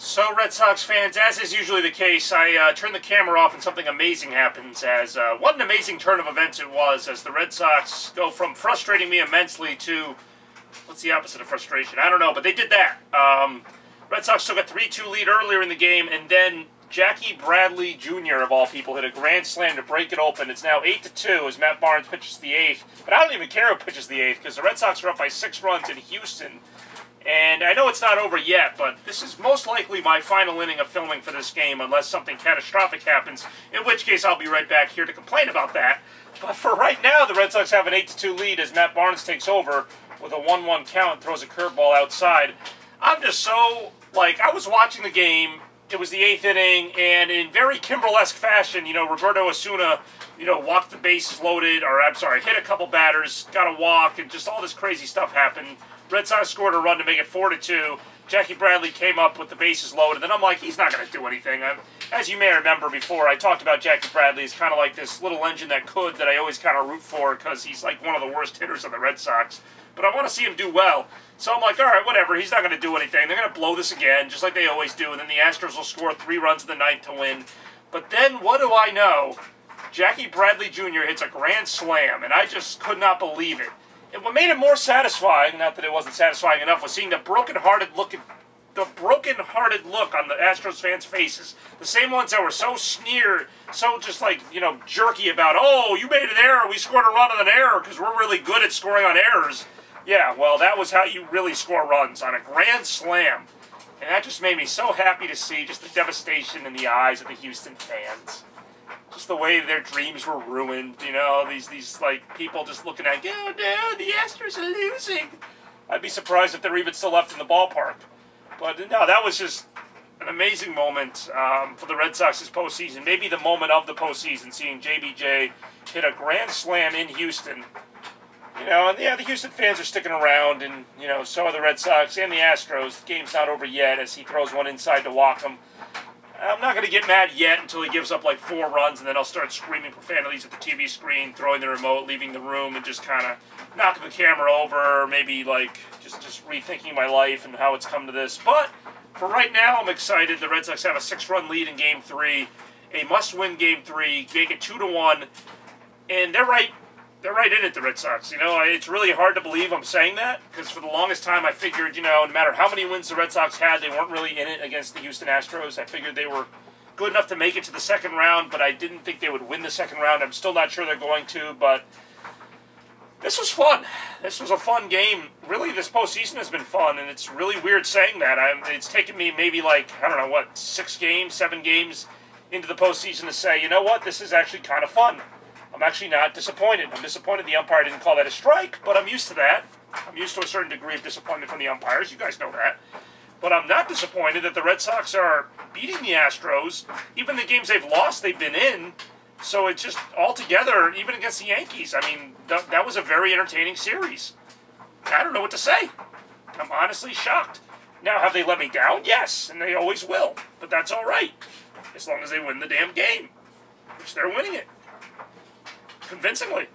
So, Red Sox fans, as is usually the case, I turn the camera off and something amazing happens. What an amazing turn of events it was as the Red Sox go from frustrating me immensely to, what's the opposite of frustration? I don't know, but they did that. Red Sox took a 3-2 lead earlier in the game, and then Jackie Bradley Jr., of all people, hit a grand slam to break it open. It's now 8-2 as Matt Barnes pitches the 8th. But I don't even care who pitches the 8th because the Red Sox are up by 6 runs in Houston. And I know it's not over yet, but this is most likely my final inning of filming for this game unless something catastrophic happens, in which case I'll be right back here to complain about that. But for right now, the Red Sox have an 8-2 lead as Matt Barnes takes over with a 1-1 count and throws a curveball outside. I'm just so, I was watching the game. It was the 8th inning, and in very Kimbrel-esque fashion, Roberto Osuna, walked the bases loaded, hit a couple batters, got a walk, and just all this crazy stuff happened. Red Sox scored a run to make it 4-2. Jackie Bradley came up with the bases loaded, and I'm like, he's not going to do anything. As you may remember before, I talked about Jackie Bradley as kind of like this little engine that could that I always kind of root for because he's like one of the worst hitters on the Red Sox. But I want to see him do well. So I'm like, all right, whatever. He's not going to do anything. They're going to blow this again, just like they always do. And then the Astros will score 3 runs in the 9th to win. But then, what do I know? Jackie Bradley Jr. hits a grand slam, and I just could not believe it. And what made it more satisfying, not that it wasn't satisfying enough, was seeing the broken-hearted look on the Astros fans' faces. The same ones that were so sneered, so just jerky about, oh, you made an error, we scored a run on an error because we're really good at scoring on errors. Yeah, well, that was how you really score runs, on a grand slam. And that just made me so happy to see just the devastation in the eyes of the Houston fans. Just the way their dreams were ruined, these people just looking at, oh no, the Astros are losing. I'd be surprised if they're even still left in the ballpark. But no, that was just an amazing moment for the Red Sox this postseason. Maybe the moment of the postseason, seeing JBJ hit a grand slam in Houston. And yeah, the Houston fans are sticking around, and, so are the Red Sox and the Astros. The game's not over yet as he throws one inside to walk him. I'm not going to get mad yet until he gives up 4 runs, and then I'll start screaming profanities at the TV screen, throwing the remote, leaving the room, and just kind of knocking the camera over, or maybe just rethinking my life and how it's come to this. But for right now, I'm excited. The Red Sox have a 6-run lead in Game 3, a must-win Game 3, make it 2-1, and they're right in it, the Red Sox. It's really hard to believe I'm saying that, because for the longest time I figured, no matter how many wins the Red Sox had, they weren't really in it against the Houston Astros. I figured they were good enough to make it to the second round, but I didn't think they would win the second round. I'm still not sure they're going to, but this was fun. This was a fun game. Really, this postseason has been fun, and it's really weird saying that. It's taken me maybe 6 games, 7 games into the postseason to say, you know what, this is actually kind of fun. I'm actually not disappointed. I'm disappointed the umpire didn't call that a strike, but I'm used to that. I'm used to a certain degree of disappointment from the umpires. You guys know that. But I'm not disappointed that the Red Sox are beating the Astros. Even the games they've lost, they've been in. So it's just altogether, even against the Yankees, that was a very entertaining series. I don't know what to say. I'm honestly shocked. Now, have they let me down? Yes, and they always will. But that's all right, as long as they win the damn game, which they're winning it. Convincingly.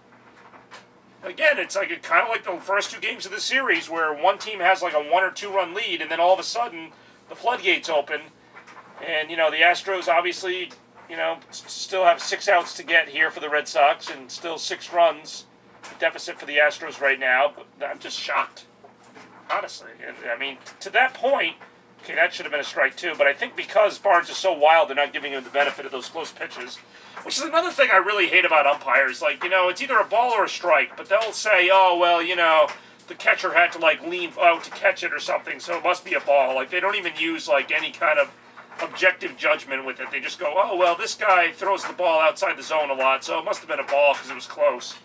Again, it's kind of like the first 2 games of the series where one team has a 1 or 2 run lead, and then all of a sudden the floodgates open, and the Astros obviously still have 6 outs to get here for the Red Sox, and still 6 runs deficit for the Astros right now. But I'm just shocked, honestly. To that point, okay, that should have been a strike too, but I think because Barnes is so wild, they're not giving him the benefit of those close pitches. Which is another thing I really hate about umpires. It's either a ball or a strike, but they'll say, oh, well, the catcher had to, lean out to catch it or something, so it must be a ball. They don't even use, any kind of objective judgment with it. They just go, oh, well, this guy throws the ball outside the zone a lot, so it must have been a ball because it was close.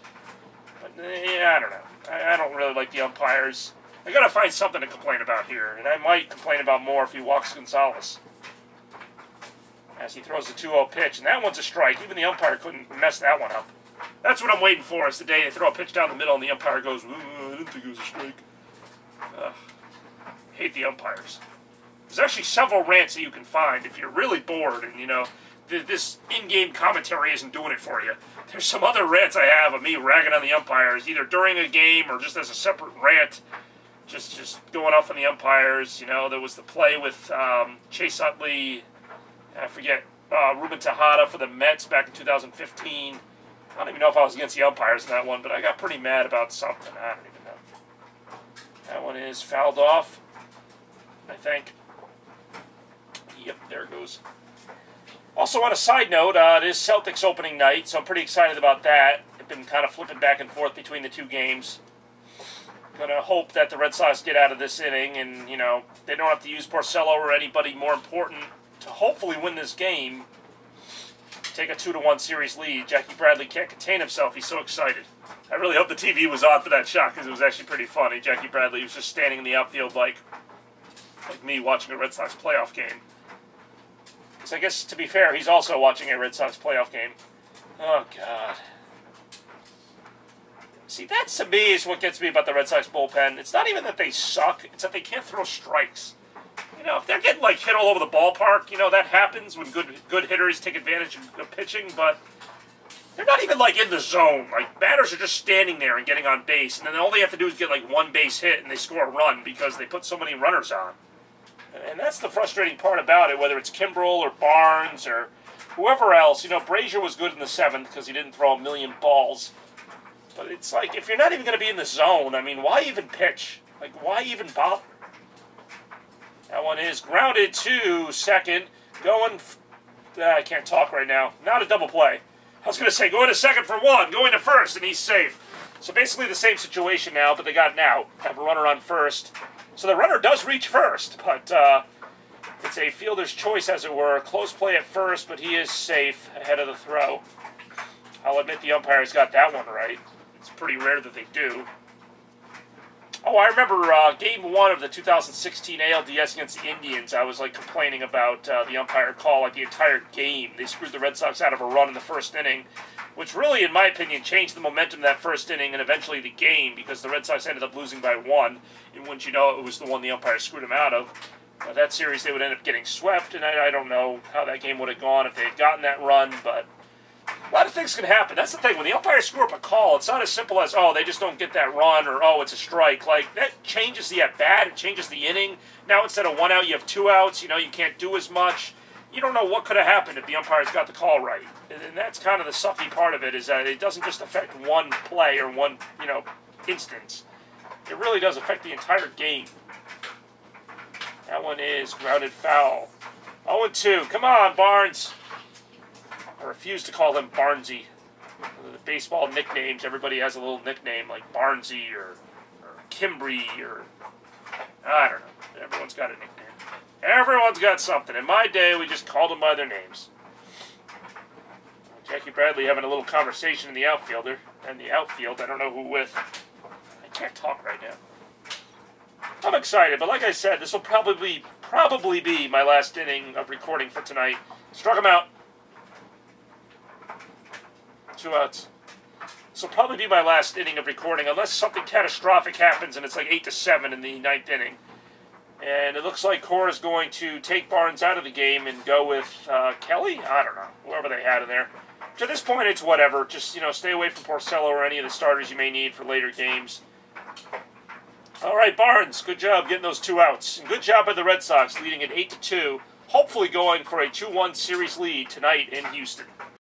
But, yeah, I don't know. I don't really like the umpires. I gotta find something to complain about here, and I might complain about more if he walks Gonzalez. As he throws the 2-0 pitch, and that one's a strike. Even the umpire couldn't mess that one up. That's what I'm waiting for, is the day they throw a pitch down the middle and the umpire goes, I didn't think it was a strike. Hate the umpires. There's actually several rants that you can find if you're really bored and, this in-game commentary isn't doing it for you. There's some other rants I have of me ragging on the umpires, either during a game or just as a separate rant. just going off on the umpires. You know, there was the play with Chase Utley, I forget, Ruben Tejada for the Mets back in 2015. I don't even know if I was against the umpires in that one, but I got pretty mad about something. I don't even know. That one is fouled off, I think. Yep, there it goes. Also, on a side note, it is Celtics opening night, so I'm pretty excited about that. I've been kind of flipping back and forth between the two games. Gonna hope that the Red Sox get out of this inning, and, you know, they don't have to use Porcello or anybody more important to hopefully win this game. Take a 2-1 series lead. Jackie Bradley can't contain himself. He's so excited. I really hope the TV was on for that shot, because it was actually pretty funny. Jackie Bradley was just standing in the outfield like me watching a Red Sox playoff game. Because I guess, to be fair, he's also watching a Red Sox playoff game. Oh, God. See, that to me is what gets me about the Red Sox bullpen. It's not even that they suck. It's that they can't throw strikes. You know, if they're getting, like, hit all over the ballpark, you know, that happens when good hitters take advantage of pitching, but they're not even, like, in the zone. Like, batters are just standing there and getting on base, and then all they have to do is get, like, one base hit, and they score a run because they put so many runners on. And that's the frustrating part about it, whether it's Kimbrel or Barnes or whoever else. You know, Brazier was good in the 7th because he didn't throw a million balls. But it's like, if you're not even going to be in the zone, I mean, why even pitch? Like, why even bother? That one is grounded to second. Going, I can't talk right now. Not a double play. I was going to say, going to second for 1, going to first, and he's safe. So basically the same situation now, but they got an out. Have a runner on first. So the runner does reach first, but it's a fielder's choice, as it were. Close play at first, but he is safe ahead of the throw. I'll admit the umpires got that one right. It's pretty rare that they do. Oh, I remember Game 1 of the 2016 ALDS against the Indians. I was, like, complaining about the umpire call, like, the entire game. They screwed the Red Sox out of a run in the first inning, which really, in my opinion, changed the momentum of that first inning and eventually the game, because the Red Sox ended up losing by 1. And wouldn't you know, it was the one the umpire screwed them out of. That series, they would end up getting swept, and I don't know how that game would have gone if they had gotten that run, but a lot of things can happen. That's the thing. When the umpires screw up a call, it's not as simple as, oh, they just don't get that run, or, oh, it's a strike. Like, that changes the at-bat. It changes the inning. Now, instead of 1 out, you have 2 outs. You know, you can't do as much. You don't know what could have happened if the umpires got the call right. And that's kind of the sucky part of it, is that it doesn't just affect one play or one, you know, instance. It really does affect the entire game. That one is grounded foul. 0-2. Come on, Barnes. I refuse to call him Barnesy. The baseball nicknames, everybody has a little nickname like Barnesy or Kimbry or, I don't know. Everyone's got a nickname. Everyone's got something. In my day, we just called them by their names. Jackie Bradley having a little conversation in the outfield. I don't know who with. I can't talk right now. I'm excited, but like I said, this will probably be my last inning of recording for tonight. Struck him out. 2 outs. This will probably be my last inning of recording, unless something catastrophic happens and it's like 8-7 in the 9th inning. And it looks like Cora is going to take Barnes out of the game and go with Kelly? I don't know. Whoever they had in there. To this point, it's whatever. Just, you know, stay away from Porcello or any of the starters you may need for later games. All right, Barnes, good job getting those 2 outs. And good job by the Red Sox, leading at 8-2, hopefully going for a 2-1 series lead tonight in Houston.